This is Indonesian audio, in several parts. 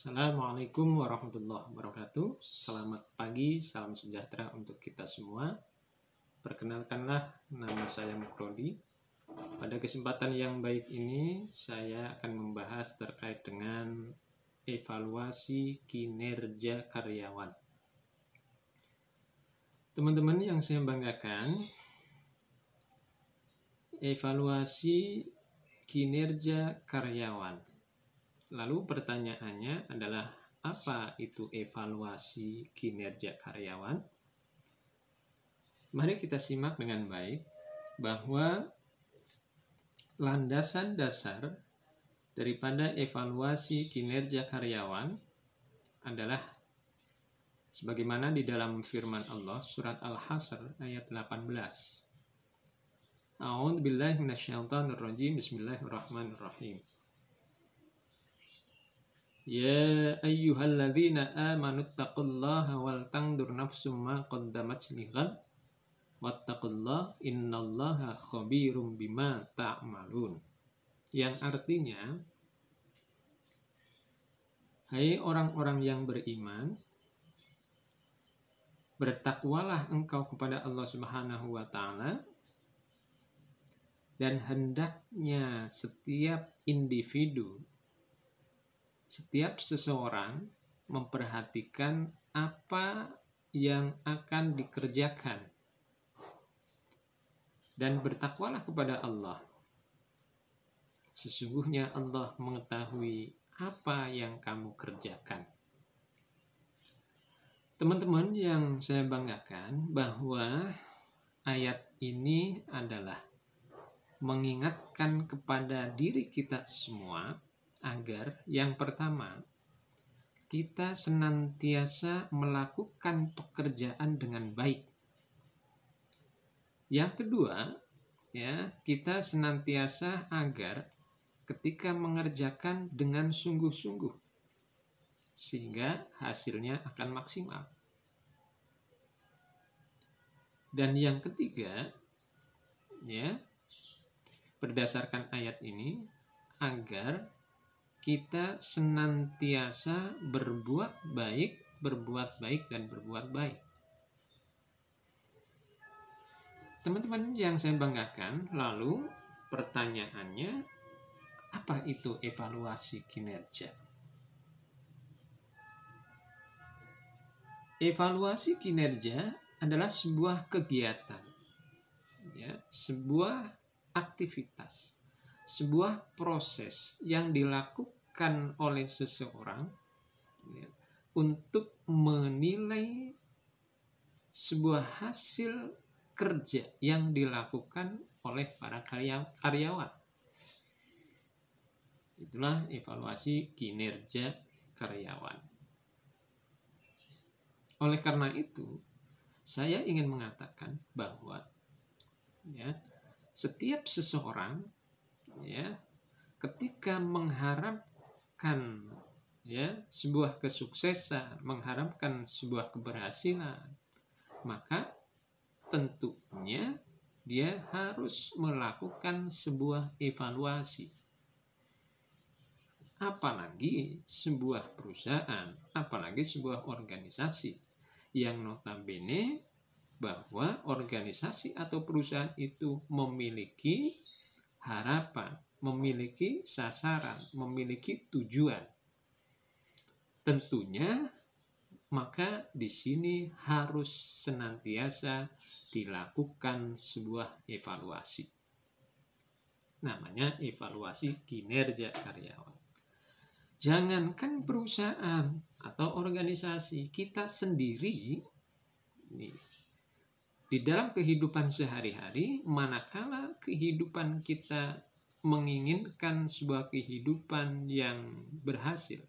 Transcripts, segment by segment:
Assalamualaikum warahmatullahi wabarakatuh. Selamat pagi, salam sejahtera untuk kita semua. Perkenalkanlah, nama saya Mukrodi. Pada kesempatan yang baik ini, saya akan membahas terkait dengan evaluasi kinerja karyawan. Teman-teman yang saya banggakan, evaluasi kinerja karyawan. Lalu pertanyaannya adalah, apa itu evaluasi kinerja karyawan? Mari kita simak dengan baik bahwa landasan dasar daripada evaluasi kinerja karyawan adalah sebagaimana di dalam firman Allah surat Al-Hasr ayat 18. A'udzubillahi minasyaitonirrajim. Bismillahirrahmanirrahim. Ya ayyuhalladzina amanu taqullaha wal tandur nafsum ma qaddamat lighad wattaqullaha innallaha khabirum bima ta'malun. Yang artinya, hai orang-orang yang beriman, bertakwalah engkau kepada Allah Subhanahu wa taala, dan hendaknya setiap individu, setiap seseorang memperhatikan apa yang akan dikerjakan dan bertakwalah kepada Allah. Sesungguhnya Allah mengetahui apa yang kamu kerjakan. Teman-teman yang saya banggakan, bahwa ayat ini adalah mengingatkan kepada diri kita semua agar yang pertama, kita senantiasa melakukan pekerjaan dengan baik. Yang kedua, kita senantiasa agar ketika mengerjakan dengan sungguh-sungguh, sehingga hasilnya akan maksimal. Dan yang ketiga, berdasarkan ayat ini, agar kita senantiasa berbuat baik, dan berbuat baik. Teman-teman yang saya banggakan, lalu pertanyaannya, apa itu evaluasi kinerja? Evaluasi kinerja adalah sebuah kegiatan, sebuah aktivitas, sebuah proses yang dilakukan oleh seseorang untuk menilai sebuah hasil kerja yang dilakukan oleh para karyawan. Itulah evaluasi kinerja karyawan. Oleh karena itu, saya ingin mengatakan bahwa setiap seseorang ketika mengharapkan sebuah kesuksesan, mengharapkan sebuah keberhasilan, maka tentunya dia harus melakukan sebuah evaluasi. Apalagi sebuah perusahaan, apalagi sebuah organisasi yang notabene bahwa organisasi atau perusahaan itu memiliki harapan, memiliki sasaran, memiliki tujuan. Tentunya maka di sini harus senantiasa dilakukan sebuah evaluasi. Namanya evaluasi kinerja karyawan. Jangankan perusahaan atau organisasi, kita sendiri di dalam kehidupan sehari-hari, manakala kehidupan kita menginginkan sebuah kehidupan yang berhasil,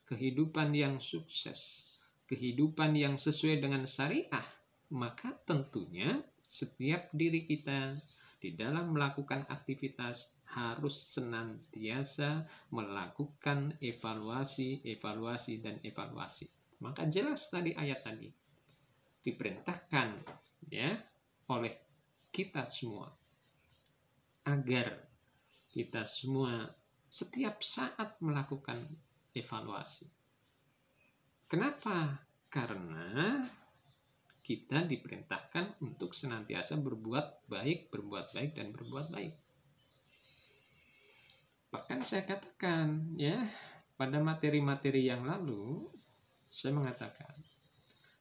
kehidupan yang sukses, kehidupan yang sesuai dengan syariah, maka tentunya setiap diri kita di dalam melakukan aktivitas harus senantiasa melakukan evaluasi, dan evaluasi. Maka jelas tadi ayat tadi diperintahkan oleh kita semua agar kita semua setiap saat melakukan evaluasi. Kenapa? Karena kita diperintahkan untuk senantiasa berbuat baik, dan berbuat baik. Bahkan saya katakan, ya, pada materi-materi yang lalu, saya mengatakan,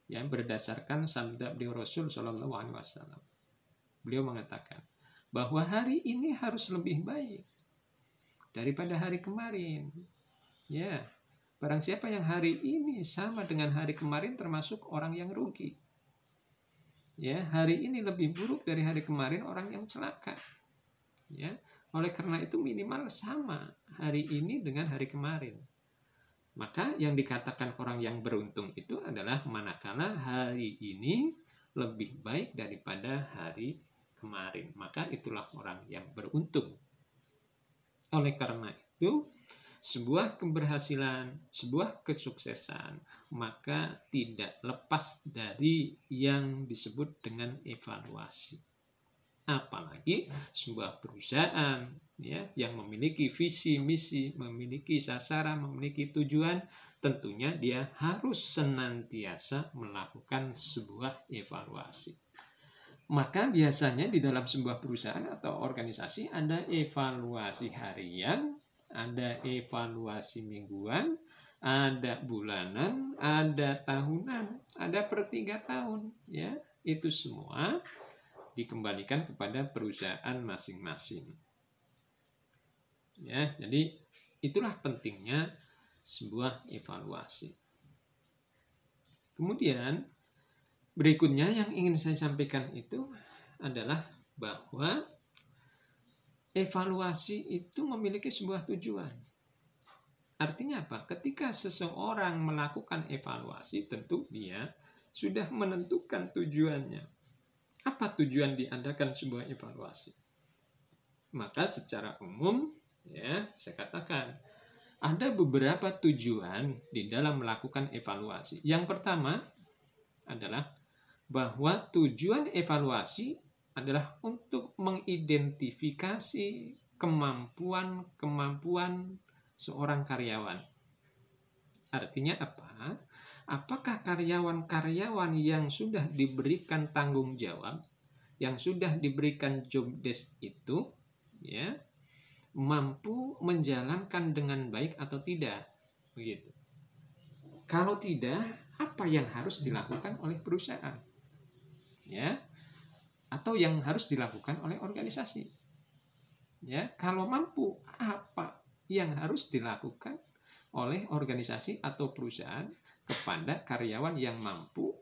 ya, berdasarkan sabda beliau Rasul Shallallahu Alaihi Wasallam, beliau mengatakan bahwa hari ini harus lebih baik daripada hari kemarin. Ya, barang siapa yang hari ini sama dengan hari kemarin termasuk orang yang rugi. Ya, hari ini lebih buruk dari hari kemarin orang yang celaka. Ya, oleh karena itu minimal sama hari ini dengan hari kemarin. Maka yang dikatakan orang yang beruntung itu adalah manakala hari ini lebih baik daripada hari kemarin. Maka itulah orang yang beruntung. Oleh karena itu, sebuah keberhasilan, sebuah kesuksesan, maka tidak lepas dari yang disebut dengan evaluasi. Apalagi sebuah perusahaan, ya, yang memiliki visi misi, memiliki sasaran, memiliki tujuan, tentunya dia harus senantiasa melakukan sebuah evaluasi. Maka biasanya di dalam sebuah perusahaan atau organisasi ada evaluasi harian, ada evaluasi mingguan, ada bulanan, ada tahunan, ada per 3 tahun, ya. Itu semua dikembalikan kepada perusahaan masing-masing. Ya, jadi itulah pentingnya sebuah evaluasi. Kemudian berikutnya yang ingin saya sampaikan itu adalah bahwa evaluasi itu memiliki sebuah tujuan. Artinya apa? Ketika seseorang melakukan evaluasi, tentu dia sudah menentukan tujuannya. Apa tujuan diadakan sebuah evaluasi? Maka secara umum, ya, saya katakan ada beberapa tujuan di dalam melakukan evaluasi. Yang pertama adalah bahwa tujuan evaluasi adalah untuk mengidentifikasi kemampuan seorang karyawan. Artinya apa? Apakah karyawan-karyawan yang sudah diberikan tanggung jawab, yang sudah diberikan job desk itu, ya, mampu menjalankan dengan baik atau tidak? Begitu. Kalau tidak, apa yang harus dilakukan oleh perusahaan? Ya, atau yang harus dilakukan oleh organisasi. Ya, kalau mampu, apa yang harus dilakukan oleh organisasi atau perusahaan kepada karyawan yang mampu,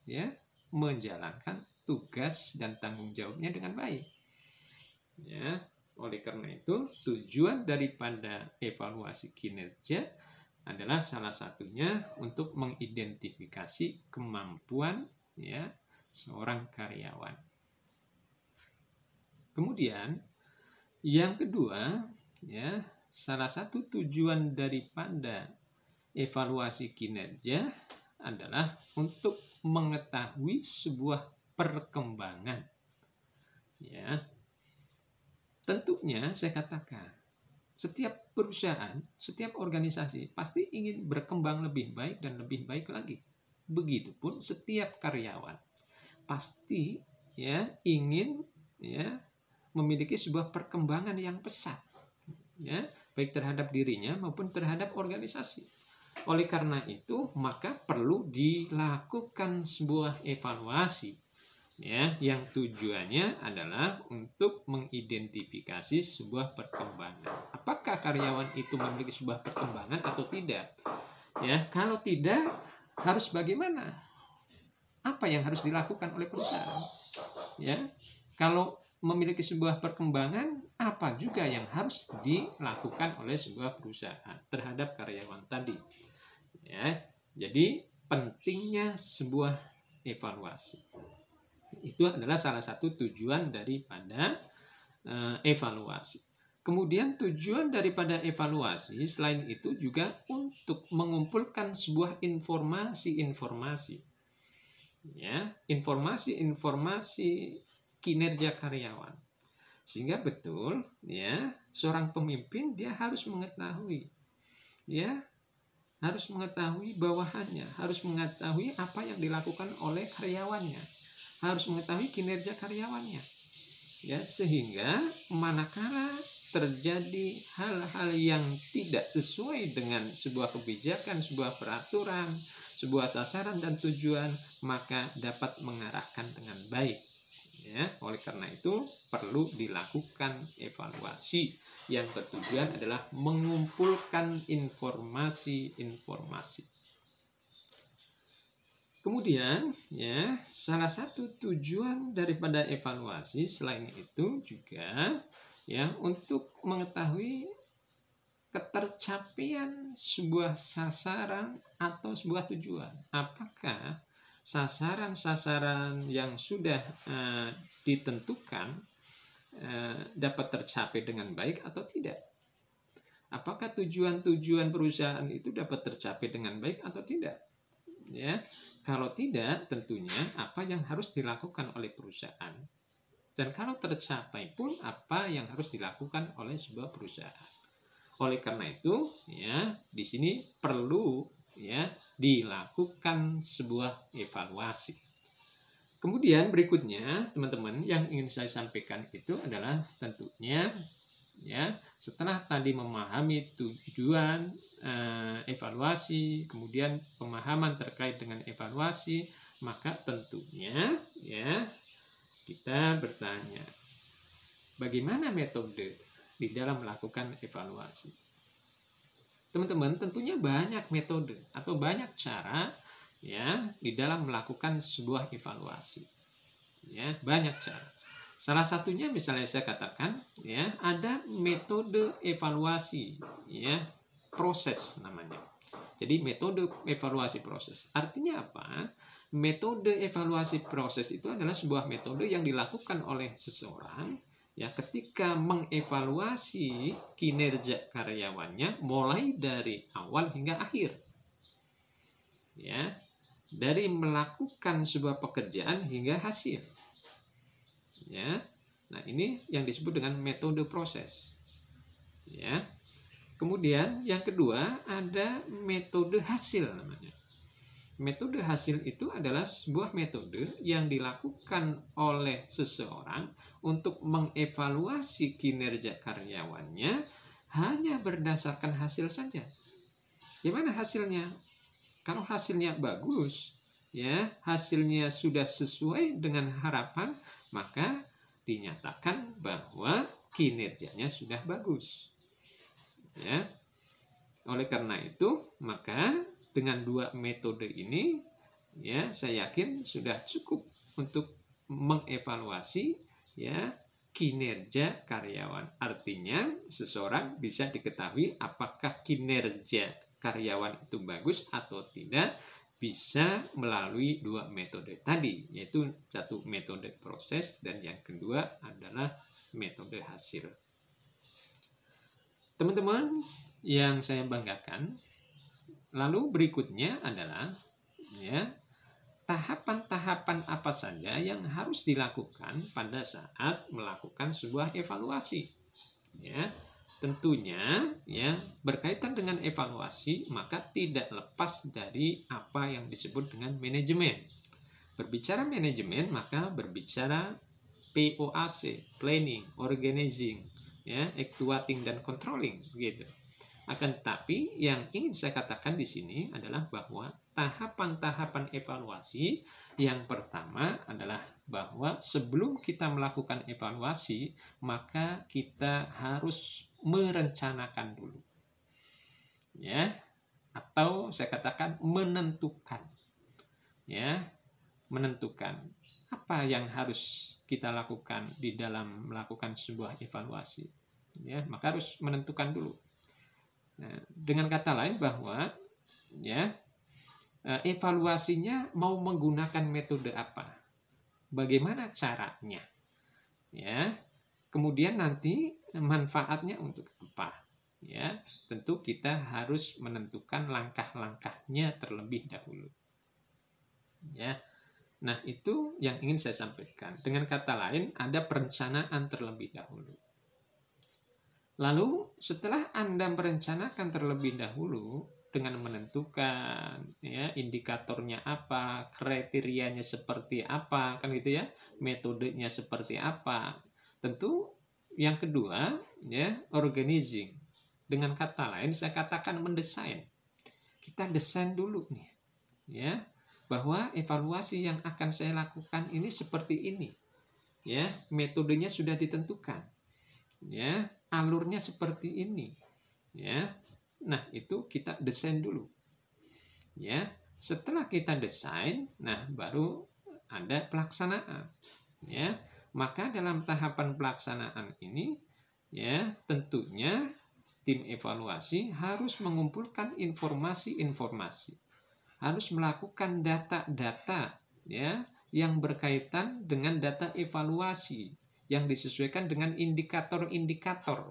ya, menjalankan tugas dan tanggung jawabnya dengan baik. Ya, oleh karena itu tujuan daripada evaluasi kinerja adalah salah satunya untuk mengidentifikasi kemampuan, ya, seorang karyawan. Kemudian yang kedua, ya, salah satu tujuan daripada evaluasi kinerja adalah untuk mengetahui sebuah perkembangan. Ya, tentunya saya katakan setiap perusahaan, setiap organisasi pasti ingin berkembang lebih baik dan lebih baik lagi. Begitupun setiap karyawan pasti, ya, ingin, ya, memiliki sebuah perkembangan yang pesat, ya, baik terhadap dirinya maupun terhadap organisasi. Oleh karena itu, maka perlu dilakukan sebuah evaluasi, ya, yang tujuannya adalah untuk mengidentifikasi sebuah perkembangan. Apakah karyawan itu memiliki sebuah perkembangan atau tidak? Ya, kalau tidak, harus bagaimana? Apa yang harus dilakukan oleh perusahaan? Ya, kalau memiliki sebuah perkembangan, apa juga yang harus dilakukan oleh sebuah perusahaan terhadap karyawan tadi? Ya, jadi pentingnya sebuah evaluasi. Itu adalah salah satu tujuan daripada evaluasi. Kemudian tujuan daripada evaluasi selain itu juga untuk mengumpulkan sebuah informasi-informasi, ya, informasi-informasi kinerja karyawan, sehingga betul, ya, seorang pemimpin dia harus mengetahui, ya, harus mengetahui bawahannya, harus mengetahui apa yang dilakukan oleh karyawannya, harus mengetahui kinerja karyawannya. Ya, sehingga manakala terjadi hal-hal yang tidak sesuai dengan sebuah kebijakan, sebuah peraturan, sebuah sasaran dan tujuan, maka dapat mengarahkan dengan baik. Ya, oleh karena itu perlu dilakukan evaluasi yang bertujuan adalah mengumpulkan informasi-informasi. Kemudian, ya, salah satu tujuan daripada evaluasi selain itu juga ya untuk mengetahui ketercapaian sebuah sasaran atau sebuah tujuan. Apakah sasaran-sasaran yang sudah ditentukan dapat tercapai dengan baik atau tidak? Apakah tujuan-tujuan perusahaan itu dapat tercapai dengan baik atau tidak? Ya, kalau tidak, tentunya apa yang harus dilakukan oleh perusahaan? Dan kalau tercapai pun apa yang harus dilakukan oleh sebuah perusahaan? Oleh karena itu, ya, di sini perlu ya dilakukan sebuah evaluasi. Kemudian berikutnya, teman-teman, yang ingin saya sampaikan itu adalah tentunya ya setelah tadi memahami tujuan evaluasi, kemudian pemahaman terkait dengan evaluasi, maka tentunya ya kita bertanya, bagaimana metode di dalam melakukan evaluasi? Teman-teman, tentunya banyak metode atau banyak cara ya di dalam melakukan sebuah evaluasi. Ya, banyak cara. Salah satunya misalnya saya katakan ya, ada metode evaluasi ya, proses namanya. Jadi metode evaluasi proses. Artinya apa? Metode evaluasi proses itu adalah sebuah metode yang dilakukan oleh seseorang ya ketika mengevaluasi kinerja karyawannya mulai dari awal hingga akhir. Ya, dari melakukan sebuah pekerjaan hingga hasil. Ya. Nah, ini yang disebut dengan metode proses. Ya. Kemudian yang kedua ada metode hasil namanya. Metode hasil itu adalah sebuah metode yang dilakukan oleh seseorang untuk mengevaluasi kinerja karyawannya hanya berdasarkan hasil saja. Gimana hasilnya? Kalau hasilnya bagus, ya, hasilnya sudah sesuai dengan harapan, maka dinyatakan bahwa kinerjanya sudah bagus. Ya. Oleh karena itu, maka dengan dua metode ini ya saya yakin sudah cukup untuk mengevaluasi ya kinerja karyawan. Artinya seseorang bisa diketahui apakah kinerja karyawan itu bagus atau tidak bisa melalui dua metode tadi, yaitu satu metode proses dan yang kedua adalah metode hasil. Teman-teman yang saya banggakan, lalu berikutnya adalah ya tahapan-tahapan apa saja yang harus dilakukan pada saat melakukan sebuah evaluasi. Ya, tentunya ya berkaitan dengan evaluasi maka tidak lepas dari apa yang disebut dengan manajemen. Berbicara manajemen maka berbicara POAC, planning, organizing, ya, actuating dan controlling gitu. Akan tetapi yang ingin saya katakan di sini adalah bahwa tahapan-tahapan evaluasi yang pertama adalah bahwa sebelum kita melakukan evaluasi maka kita harus merencanakan dulu. Ya, atau saya katakan menentukan. Ya, menentukan apa yang harus kita lakukan di dalam melakukan sebuah evaluasi. Ya, maka harus menentukan dulu. Nah, dengan kata lain bahwa ya evaluasinya mau menggunakan metode apa, bagaimana caranya, ya, kemudian nanti manfaatnya untuk apa, ya, tentu kita harus menentukan langkah-langkahnya terlebih dahulu, ya. Nah, itu yang ingin saya sampaikan. Dengan kata lain, ada perencanaan terlebih dahulu. Lalu setelah Anda merencanakan terlebih dahulu, dengan menentukan ya indikatornya apa, kriterianya seperti apa, kan gitu ya, metodenya seperti apa. Tentu yang kedua ya organizing. Dengan kata lain saya katakan mendesain. Kita desain dulu nih ya bahwa evaluasi yang akan saya lakukan ini seperti ini. Ya, metodenya sudah ditentukan. Ya, alurnya seperti ini. Ya. Nah, itu kita desain dulu. Ya, setelah kita desain, nah baru ada pelaksanaan. Ya, maka dalam tahapan pelaksanaan ini, ya tentunya tim evaluasi harus mengumpulkan informasi-informasi, harus melakukan data-data, ya yang berkaitan dengan data evaluasi yang disesuaikan dengan indikator-indikator.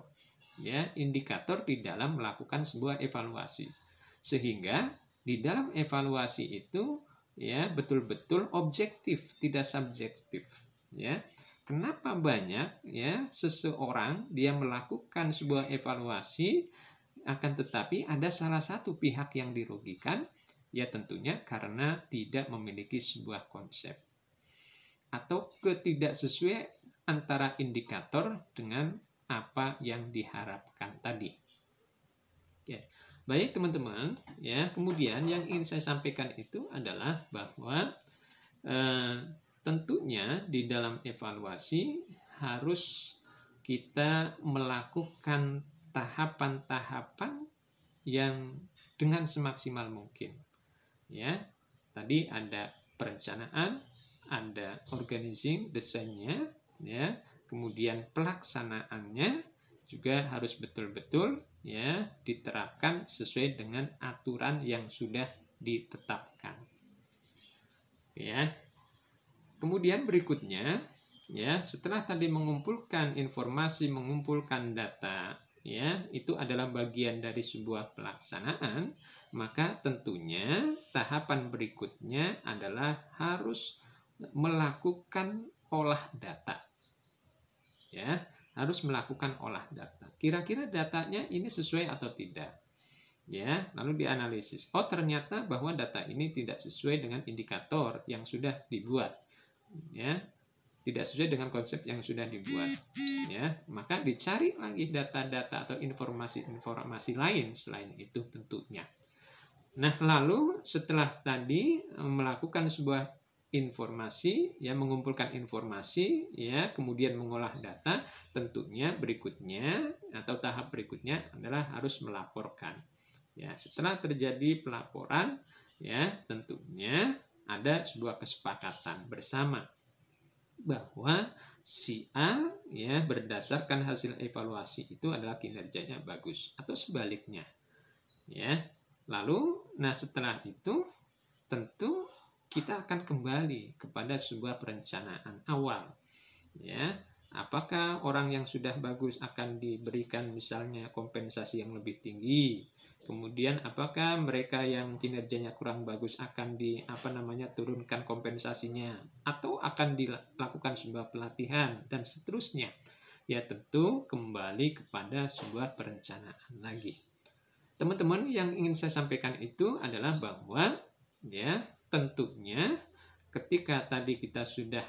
Ya, indikator di dalam melakukan sebuah evaluasi. Sehingga di dalam evaluasi itu ya betul-betul objektif, tidak subjektif, ya. Kenapa banyak ya seseorang dia melakukan sebuah evaluasi akan tetapi ada salah satu pihak yang dirugikan, ya tentunya karena tidak memiliki sebuah konsep atau ketidaksesuaian antara indikator dengan apa yang diharapkan tadi. Ya. Baik teman-teman, ya kemudian yang ingin saya sampaikan itu adalah bahwa tentunya di dalam evaluasi harus kita melakukan tahapan-tahapan yang dengan semaksimal mungkin. Ya, tadi ada perencanaan, ada organizing, desainnya, ya. Kemudian pelaksanaannya juga harus betul-betul ya diterapkan sesuai dengan aturan yang sudah ditetapkan. Ya. Kemudian berikutnya ya setelah tadi mengumpulkan informasi, mengumpulkan data, ya itu adalah bagian dari sebuah pelaksanaan, maka tentunya tahapan berikutnya adalah harus melakukan olah data. Ya, harus melakukan olah data. Kira-kira datanya ini sesuai atau tidak? Ya, lalu dianalisis. Oh, ternyata bahwa data ini tidak sesuai dengan indikator yang sudah dibuat. Ya, tidak sesuai dengan konsep yang sudah dibuat. Ya, maka dicari lagi data-data atau informasi-informasi lain selain itu tentunya. Nah, lalu setelah tadi melakukan sebuah informasi, ya mengumpulkan informasi, ya kemudian mengolah data, tentunya berikutnya atau tahap berikutnya adalah harus melaporkan. Ya, setelah terjadi pelaporan, ya tentunya ada sebuah kesepakatan bersama bahwa si A ya berdasarkan hasil evaluasi itu adalah kinerjanya bagus atau sebaliknya. Ya. Lalu nah setelah itu tentu kita akan kembali kepada sebuah perencanaan awal. Ya, apakah orang yang sudah bagus akan diberikan misalnya kompensasi yang lebih tinggi? Kemudian apakah mereka yang kinerjanya kurang bagus akan turunkan kompensasinya atau akan dilakukan sebuah pelatihan dan seterusnya? Ya tentu kembali kepada sebuah perencanaan lagi. Teman-teman, yang ingin saya sampaikan itu adalah bahwa ya tentunya ketika tadi kita sudah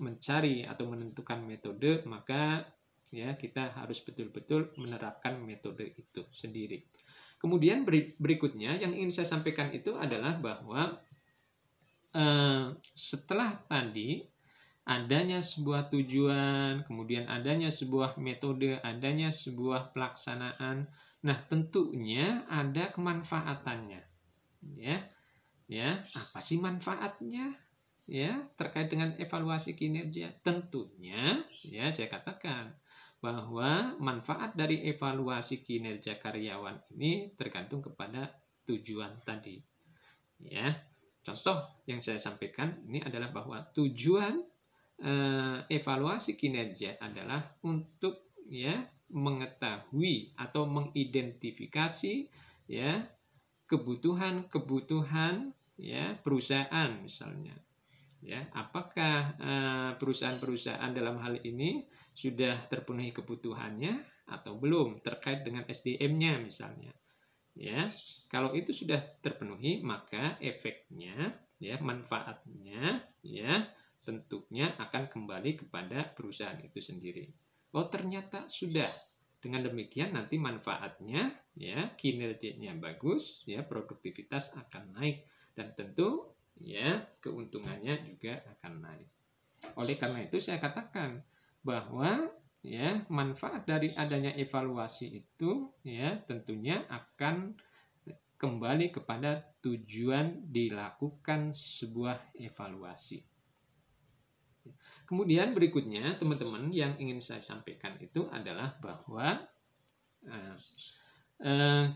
mencari atau menentukan metode, maka ya kita harus betul-betul menerapkan metode itu sendiri. Kemudian berikutnya yang ingin saya sampaikan itu adalah bahwa setelah tadi adanya sebuah tujuan, kemudian adanya sebuah metode, adanya sebuah pelaksanaan, nah tentunya ada kemanfaatannya. Ya, apa sih manfaatnya? Ya, terkait dengan evaluasi kinerja. Tentunya, ya saya katakan bahwa manfaat dari evaluasi kinerja karyawan ini tergantung kepada tujuan tadi. Ya, contoh yang saya sampaikan ini adalah bahwa tujuan evaluasi kinerja adalah untuk ya mengetahui atau mengidentifikasi ya kebutuhan ya perusahaan misalnya. Ya, apakah perusahaan-perusahaan dalam hal ini sudah terpenuhi kebutuhannya atau belum terkait dengan SDM-nya misalnya. Ya, kalau itu sudah terpenuhi, maka efeknya, ya, manfaatnya, ya, tentunya akan kembali kepada perusahaan itu sendiri. Oh, ternyata sudah. Dengan demikian nanti manfaatnya, ya, kinerjanya bagus, ya, produktivitas akan naik, dan tentu, ya, keuntungannya juga akan naik. Oleh karena itu saya katakan bahwa, ya, manfaat dari adanya evaluasi itu, ya, tentunya akan kembali kepada tujuan dilakukan sebuah evaluasi. Kemudian berikutnya, teman-teman, yang ingin saya sampaikan itu adalah bahwa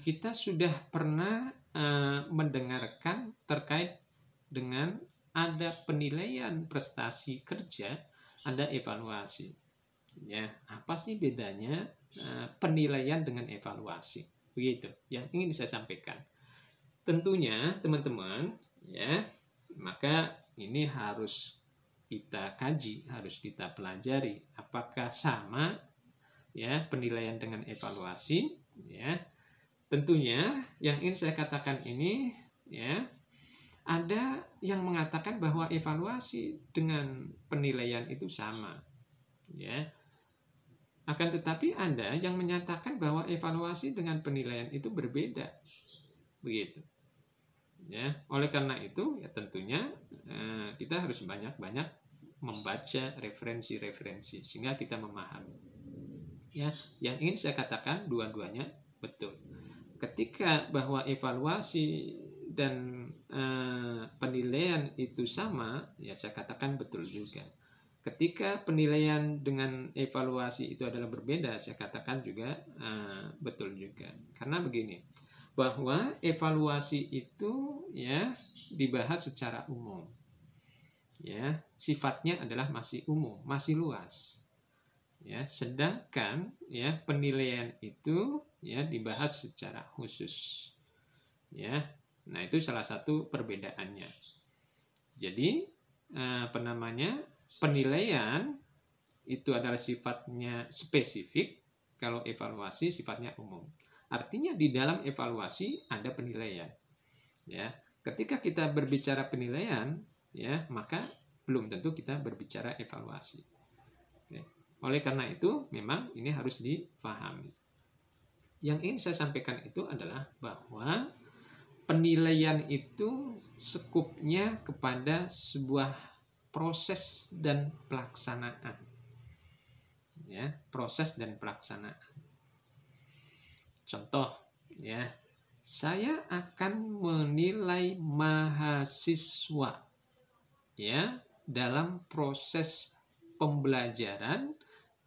kita sudah pernah mendengarkan terkait dengan ada penilaian prestasi kerja, ada evaluasi. Ya, apa sih bedanya penilaian dengan evaluasi? Begitu yang ingin saya sampaikan. Tentunya teman-teman, ya, maka ini harus kita kaji, harus kita pelajari apakah sama, ya, penilaian dengan evaluasi, ya. Tentunya yang ingin saya katakan ini, ya, ada yang mengatakan bahwa evaluasi dengan penilaian itu sama, ya. Akan tetapi ada yang menyatakan bahwa evaluasi dengan penilaian itu berbeda. Begitu. Ya, oleh karena itu, ya, tentunya kita harus banyak-banyak membaca referensi-referensi sehingga kita memahami. Ya, yang ingin saya katakan dua-duanya betul. Ketika bahwa evaluasi dan penilaian itu sama, ya saya katakan betul juga. Ketika penilaian dengan evaluasi itu adalah berbeda, saya katakan juga betul juga. Karena begini, bahwa evaluasi itu, ya, dibahas secara umum. Ya, sifatnya adalah masih umum, masih luas. Ya, sedangkan, ya, penilaian itu, ya, dibahas secara khusus. Ya. Nah, itu salah satu perbedaannya. Jadi, penilaian itu adalah sifatnya spesifik, kalau evaluasi sifatnya umum. Artinya di dalam evaluasi ada penilaian. Ya, ketika kita berbicara penilaian, ya, maka belum tentu kita berbicara evaluasi. Oke. Oleh karena itu, memang ini harus difahami. Yang ingin saya sampaikan itu adalah bahwa penilaian itu sekupnya kepada sebuah proses dan pelaksanaan. Ya, proses dan pelaksanaan. Contoh, ya, saya akan menilai mahasiswa, ya, dalam proses pembelajaran,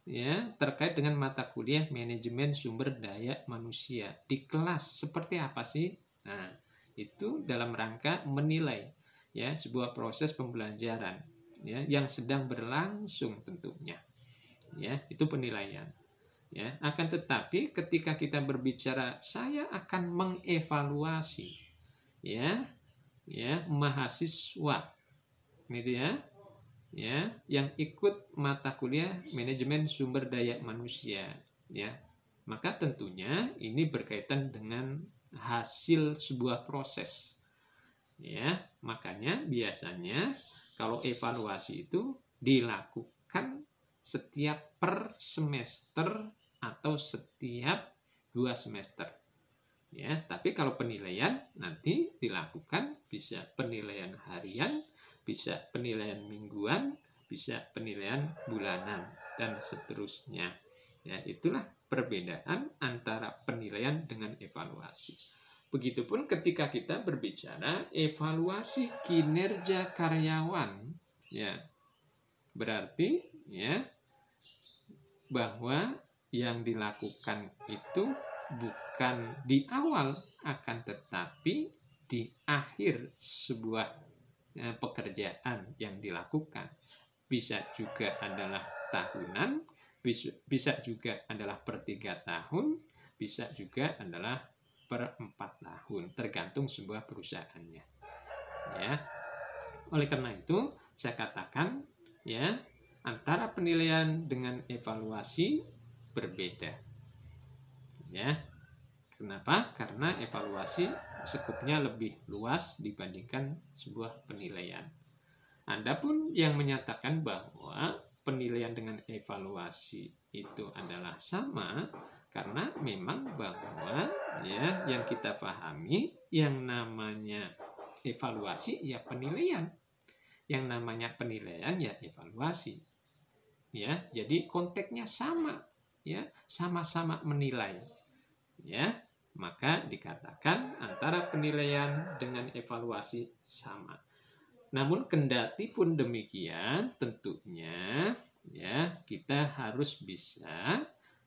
ya, terkait dengan mata kuliah manajemen sumber daya manusia di kelas seperti apa sih? Nah, itu dalam rangka menilai, ya, sebuah proses pembelajaran, ya, yang sedang berlangsung tentunya. Ya, itu penilaian. Ya, akan tetapi ketika kita berbicara saya akan mengevaluasi, ya, mahasiswa, gitu ya, yang ikut mata kuliah manajemen sumber daya manusia, ya, maka tentunya ini berkaitan dengan hasil sebuah proses, ya. Makanya biasanya kalau evaluasi itu dilakukan setiap per semester atau setiap 2 semester, ya. Tapi kalau penilaian nanti dilakukan bisa penilaian harian, bisa penilaian mingguan, bisa penilaian bulanan, dan seterusnya. Ya, itulah perbedaan antara penilaian dengan evaluasi. Begitupun ketika kita berbicara evaluasi kinerja karyawan, ya, berarti, ya, bahwa yang dilakukan itu bukan di awal, akan tetapi di akhir sebuah pekerjaan yang dilakukan. Bisa juga adalah tahunan, bisa juga adalah per 3 tahun, bisa juga adalah per 4 tahun, tergantung sebuah perusahaannya. Ya. Oleh karena itu, saya katakan, ya, antara penilaian dengan evaluasi berbeda. Ya. Kenapa? Karena evaluasi skupnya lebih luas dibandingkan sebuah penilaian. Adapun yang menyatakan bahwa penilaian dengan evaluasi itu adalah sama, karena memang bahwa ya yang kita pahami yang namanya evaluasi ya penilaian, yang namanya penilaian ya evaluasi. Ya, jadi konteksnya sama, ya, sama-sama menilai. Ya, maka dikatakan antara penilaian dengan evaluasi sama. Namun kendati pun demikian, tentunya ya kita harus bisa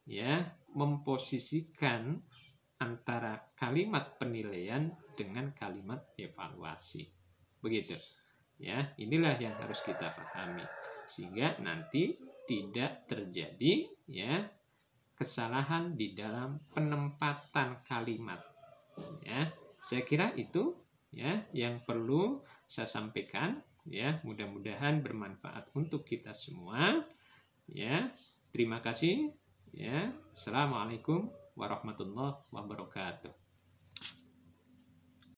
ya memposisikan antara kalimat penilaian dengan kalimat evaluasi. Begitu. Ya, inilah yang harus kita pahami sehingga nanti tidak terjadi ya kesalahan di dalam penempatan kalimat. Ya, saya kira itu ya yang perlu saya sampaikan. Ya, mudah-mudahan bermanfaat untuk kita semua. Ya, terima kasih. Ya, assalamualaikum warahmatullahi wabarakatuh.